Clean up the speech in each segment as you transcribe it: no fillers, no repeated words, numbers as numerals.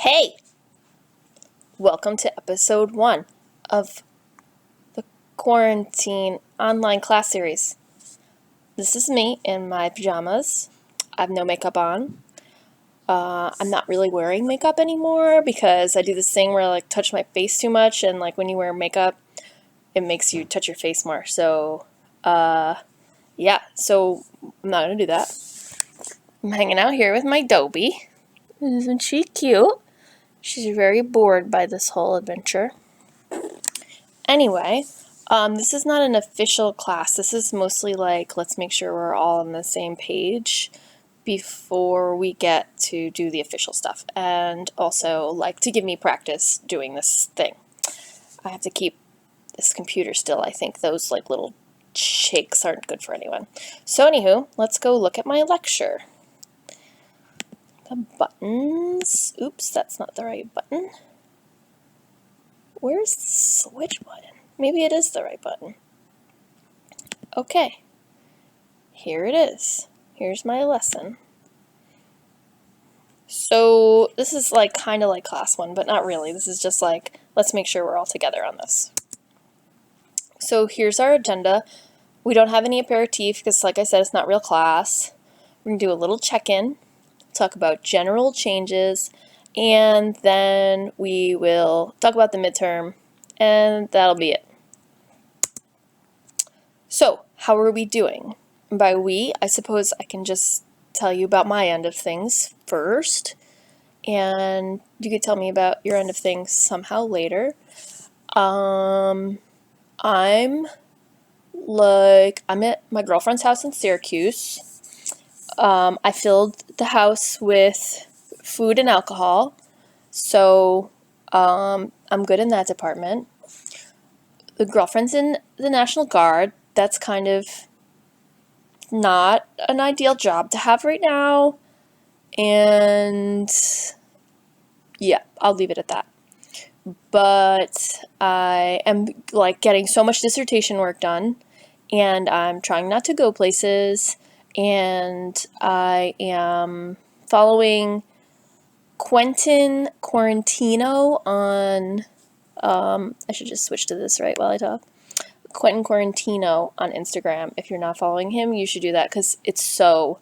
Hey! Welcome to episode 1 of the Quarantine Online Class Series. This is me in my pajamas. I have no makeup on. I'm not really wearing makeup anymore because I do this thing where I touch my face too much, and when you wear makeup, it makes you touch your face more. So I'm not gonna do that. I'm hanging out here with my Dobie. Isn't she cute? She's very bored by this whole adventure. Anyway, this is not an official class. This is mostly let's make sure we're all on the same page before we get to do the official stuff. And also, to give me practice doing this thing. I have to keep this computer still. I think those little shakes aren't good for anyone. So anywho, let's go look at my lecture. The buttons. Oops, that's not the right button. Where's the switch button? Maybe it is the right button. Okay. Here it is. Here's my lesson. So this is kind of like class 1, but not really. This is just let's make sure we're all together on this. So here's our agenda. We don't have any aperitif because, like I said, it's not real class. We're going to do a little check-in, talk about general changes, and then we will talk about the midterm, and that'll be it. So, how are we doing? And by we, I suppose I can just tell you about my end of things first, and you could tell me about your end of things somehow later. I'm at my girlfriend's house in Syracuse. I filled the house with food and alcohol, so I'm good in that department. The girlfriend's in the National Guard. That's kind of not an ideal job to have right now, and yeah, I'll leave it at that. But I am getting so much dissertation work done, and I'm trying not to go places, and I am following Quentin Quarantino on I should just switch to this right while I talk. Quentin Quarantino on Instagram. If you're not following him, you should do that because it's so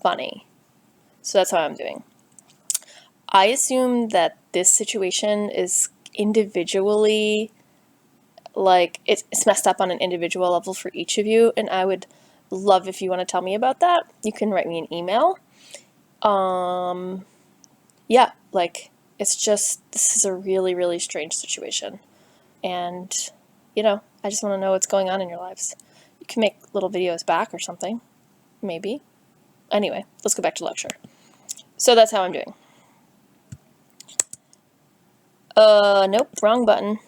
funny. So that's how I'm doing. I assume that this situation is individually, it's messed up on an individual level for each of you, and I would love if you want to tell me about that. You can write me an email. It's just, this is a really, really strange situation. And, I just want to know what's going on in your lives. You can make little videos back or something. Maybe. Anyway, let's go back to lecture. So that's how I'm doing. Nope, wrong button.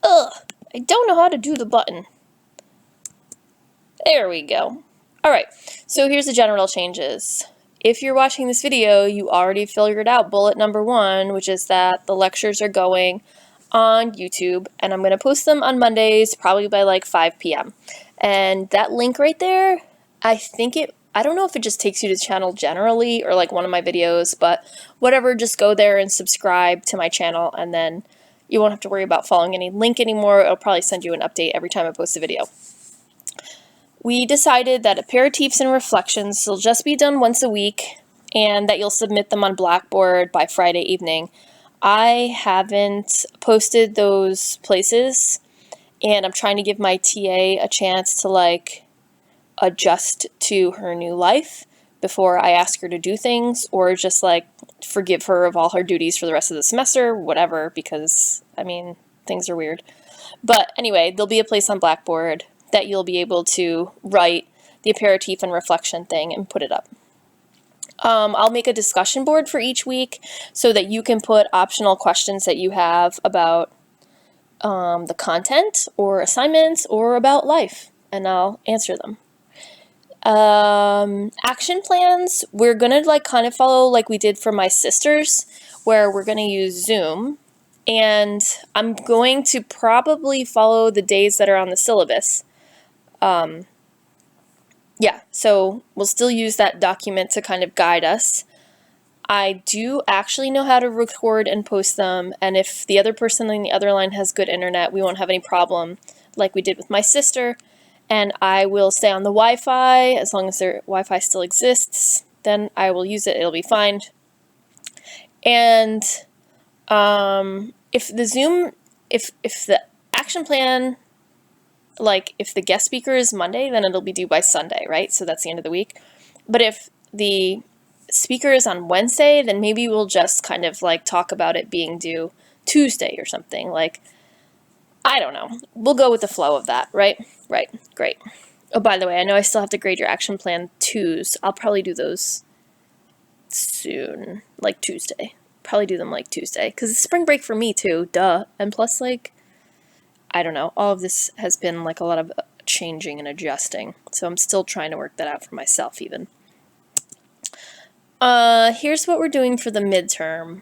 Ugh, I don't know how to do the button. There we go. Alright, so here's the general changes. If you're watching this video, you already figured out bullet number 1, which is that the lectures are going on YouTube, and I'm going to post them on Mondays, probably by 5 p.m. And that link right there, I don't know if it just takes you to the channel generally, or one of my videos, but whatever, just go there and subscribe to my channel, and then you won't have to worry about following any link anymore. It'll probably send you an update every time I post a video. We decided that aperitifs and reflections will just be done once a week, and that you'll submit them on Blackboard by Friday evening. I haven't posted those places, and I'm trying to give my TA a chance to adjust to her new life before I ask her to do things, or just forgive her of all her duties for the rest of the semester, whatever, because things are weird. But anyway, there'll be a place on Blackboard that you'll be able to write the aperitif and reflection thing and put it up. I'll make a discussion board for each week so that you can put optional questions that you have about the content or assignments or about life, and I'll answer them. Action plans, we're gonna kind of follow like we did for my sisters, where we're gonna use Zoom, and I'm going to probably follow the days that are on the syllabus. So we'll still use that document to kind of guide us. I do actually know how to record and post them, and if the other person on the other line has good internet, we won't have any problem like we did with my sister, and I will stay on the Wi-Fi as long as their Wi-Fi still exists. Then I will use it, it'll be fine. And if the action plan, like if the guest speaker is Monday, then it'll be due by Sunday, right? So that's the end of the week. But if the speaker is on Wednesday, then maybe we'll just kind of like talk about it being due Tuesday or something. Like, I don't know. We'll go with the flow of that, right? Right. Great. Oh, by the way, I know I still have to grade your action plan 2s. I'll probably do those soon, like Tuesday. Probably do them like Tuesday, because it's spring break for me too, duh. And plus, like, I don't know, all of this has been like a lot of changing and adjusting, so I'm still trying to work that out for myself even. Here's what we're doing for the midterm.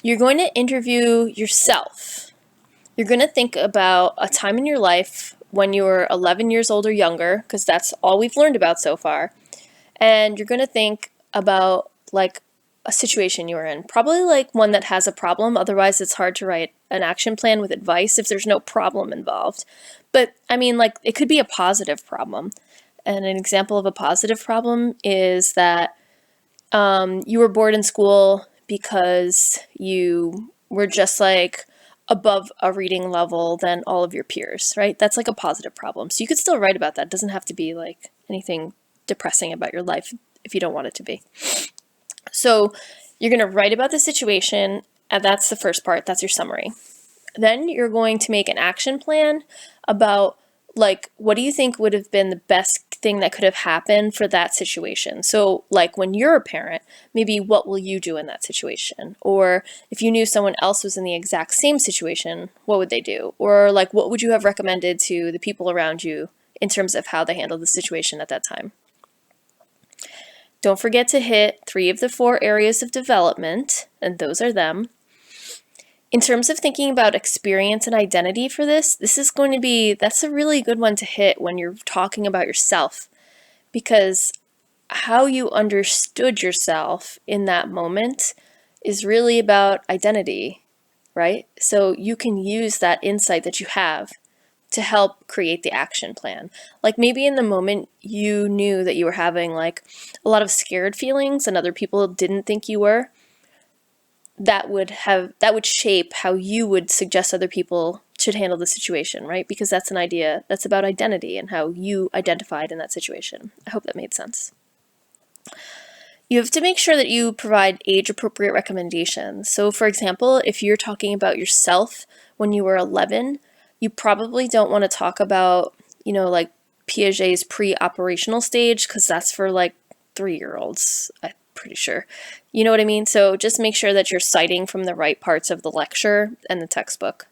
You're going to interview yourself. You're going to think about a time in your life when you were 11 years old or younger, because that's all we've learned about so far. And you're going to think about like a situation you were in, probably like one that has a problem. Otherwise, it's hard to write an action plan with advice if there's no problem involved. But I mean, like, it could be a positive problem. And an example of a positive problem is that you were bored in school because you were just like above a reading level than all of your peers, right? That's like a positive problem. So you could still write about that. It doesn't have to be like anything depressing about your life if you don't want it to be. So you're going to write about the situation, and that's the first part. That's your summary. Then you're going to make an action plan about, like, what do you think would have been the best thing that could have happened for that situation? So, like, when you're a parent, maybe what will you do in that situation? Or if you knew someone else was in the exact same situation, what would they do? Or, like, what would you have recommended to the people around you in terms of how they handled the situation at that time? Don't forget to hit 3 of the 4 areas of development, and those are them. In terms of thinking about experience and identity for this is going to be, that's a really good one to hit when you're talking about yourself, because how you understood yourself in that moment is really about identity, right? So you can use that insight that you have to help create the action plan. Like maybe in the moment you knew that you were having like a lot of scared feelings and other people didn't think you were. That would shape how you would suggest other people should handle the situation, right? Because that's an idea that's about identity and how you identified in that situation. I hope that made sense. You have to make sure that you provide age-appropriate recommendations. So for example, if you're talking about yourself when you were 11, you probably don't want to talk about, like Piaget's pre-operational stage, because that's for like 3-year-olds, I'm pretty sure. You know what I mean? So just make sure that you're citing from the right parts of the lecture and the textbook.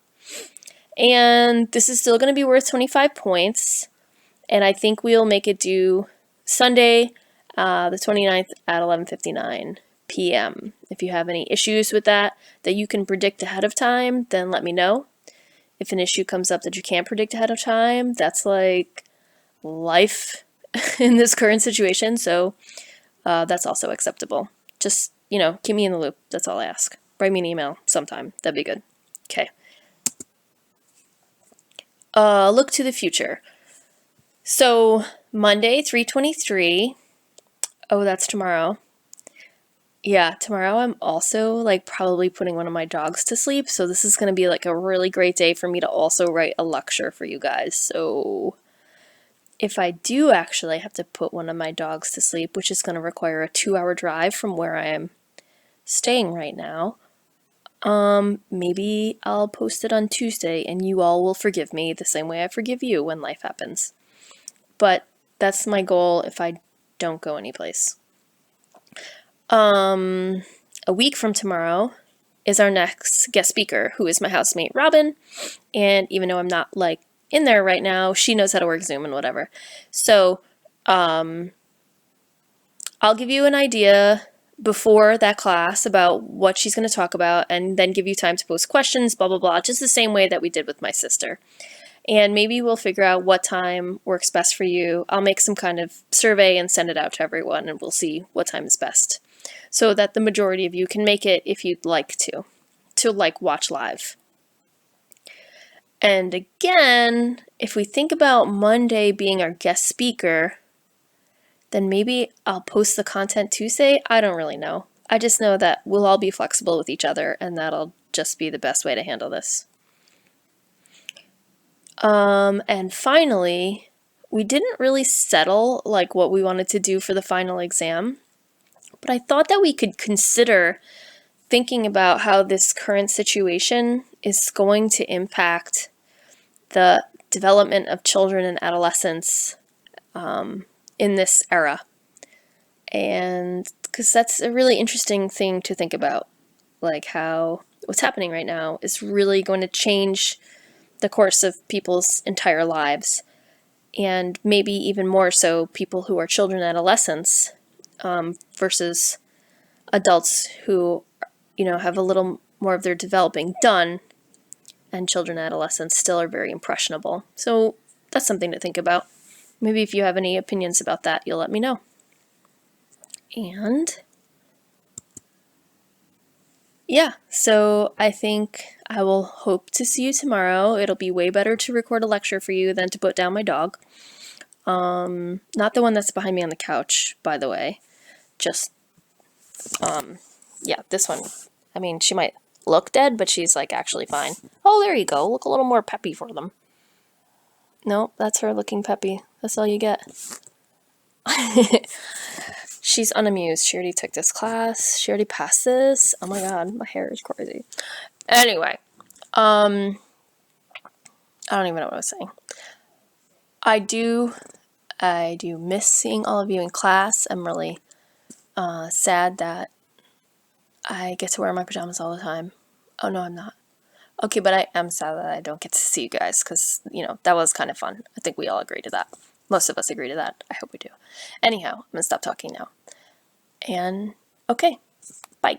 And this is still going to be worth 25 points. And I think we'll make it due Sunday, the 29th at 11:59 p.m. If you have any issues with that you can predict ahead of time, then let me know. If an issue comes up that you can't predict ahead of time, that's like life in this current situation. So that's also acceptable. Just, keep me in the loop. That's all I ask. Write me an email sometime. That'd be good. Okay. Look to the future. So Monday, 3/23. Oh, that's tomorrow. Yeah, tomorrow I'm also like probably putting one of my dogs to sleep. So this is going to be like a really great day for me to also write a lecture for you guys. So if I do actually have to put one of my dogs to sleep, which is going to require a 2-hour drive from where I am staying right now, maybe I'll post it on Tuesday and you all will forgive me the same way I forgive you when life happens. But that's my goal if I don't go anyplace. A week from tomorrow is our next guest speaker, who is my housemate Robin. And even though I'm not like in there right now, she knows how to work Zoom and whatever. So I'll give you an idea before that class about what she's going to talk about, and then give you time to post questions, blah, blah, blah, just the same way that we did with my sister. And maybe we'll figure out what time works best for you. I'll make some kind of survey and send it out to everyone, and we'll see what time is best. so that the majority of you can make it if you'd like to like watch live. And again, if we think about Monday being our guest speaker, then maybe I'll post the content Tuesday. I don't really know. I just know that we'll all be flexible with each other, and that'll just be the best way to handle this. And finally, we didn't really settle like what we wanted to do for the final exam, but I thought that we could consider thinking about how this current situation is going to impact the development of children and adolescents in this era. And because that's a really interesting thing to think about, like how what's happening right now is really going to change the course of people's entire lives, and maybe even more so people who are children and adolescents versus adults who, have a little more of their developing done, and children and adolescents still are very impressionable. So that's something to think about. Maybe if you have any opinions about that, you'll let me know. And yeah, so I think I will hope to see you tomorrow. It'll be way better to record a lecture for you than to put down my dog. Not the one that's behind me on the couch, by the way. Just, yeah, this one. I mean, she might look dead, but she's like actually fine. Oh, there you go. Look a little more peppy for them. No, that's her looking peppy. That's all you get. She's unamused. She already took this class. She already passed this. Oh my god, my hair is crazy. Anyway, I don't even know what I was saying. I do miss seeing all of you in class. I'm really sad that I get to wear my pajamas all the time. Oh no, I'm not. Okay, but I am sad that I don't get to see you guys because, that was kind of fun. I think we all agree to that. Most of us agree to that. I hope we do. Anyhow, I'm going to stop talking now. And, okay, bye.